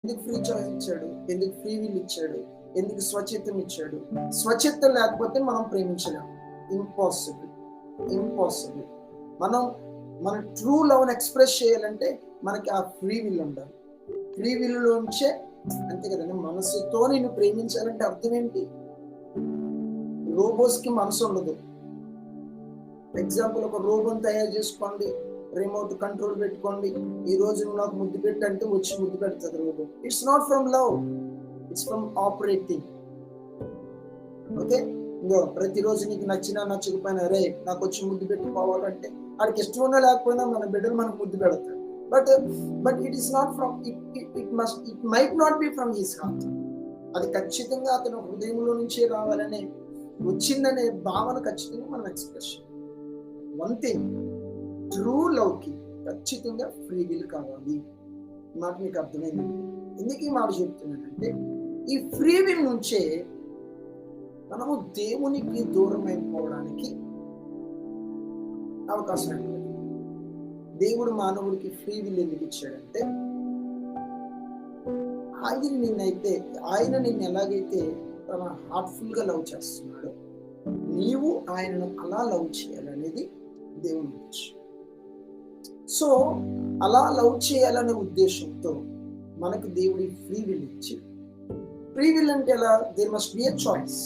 ఎందుకు free choice ఇచ్చాడు? ఎందుకు ఫ్రీ విల్ ఇచ్చాడు? ఎందుకు స్వచ్ఛత్వం ఇచ్చాడు? స్వచ్ఛత్వం లేకపోతే మనం ప్రేమించలేము. ఇంపాసిబుల్. ఇంపాసిబుల్. మనం మన ట్రూ లవ్ ఎక్స్ప్రెస్ చేయాలంటే మనకి ఆ ఫ్రీ విల్ ఉండాలి. ఫ్రీ విల్ లోంచే, అంతే కదండి, మనసుతో నేను ప్రేమించాలంటే అర్థం ఏంటి? రోబోస్ కి మనసు ఉండదు. ఎగ్జాంపుల్, ఒక రోబోని తయారు చేసుకోండి, రిమోట్ కంట్రోల్ పెట్టుకోండి, ఈ రోజు నువ్వు నాకు ముద్దు పెట్టంటే వచ్చి ముద్దు పెడుతుంది robot. It's not from love, it's from operating. Okay, ఇంకో ప్రతిరోజు నీకు నచ్చినా నచ్చకపోయినా రే నాకు వచ్చి ముద్దు పెట్టుకోవాలంటే వాడికి ఇష్టం ఉన్నా లేకపోయినా మన బిడ్డలు మనకు ముద్దు పెడతాడు. But it is not from it might not be from his heart. అది ఖచ్చితంగా అతను హృదయంలో నుంచే రావాలనే, వచ్చిందనే భావన ఖచ్చితంగా మనం ఎక్స్ప్రెస్ చేయాలి. వన్ థింగ్, ట్రూ లవ్ కి ఖచ్చితంగా ఫ్రీ విల్ కావాలి. మాట మీకు అర్థమైంది? ఎందుకు ఈ మాట చెప్తున్నానంటే, ఈ ఫ్రీ విల్ నుంచే మనము దేవునికి దూరం అయిపోవడానికి అవకాశం ఉంటుంది. దేవుడు మానవుడికి ఫ్రీ విల్ ఎందుకు ఇచ్చాడంటే, ఆయన నిన్ను ఎలాగైతే తన హార్ట్ఫుల్ గా లవ్ చేస్తున్నాడో నీవు ఆయనను అలా లవ్ చేయాలనేది దేవుని ఉద్దేశం. సో అలా లవ్ చేయాలనే ఉద్దేశంతో మనకు దేవుడి ఫ్రీ విల్ ఇచ్చి, ఫ్రీ విల్ అంటే ఎలా? There must be a choice.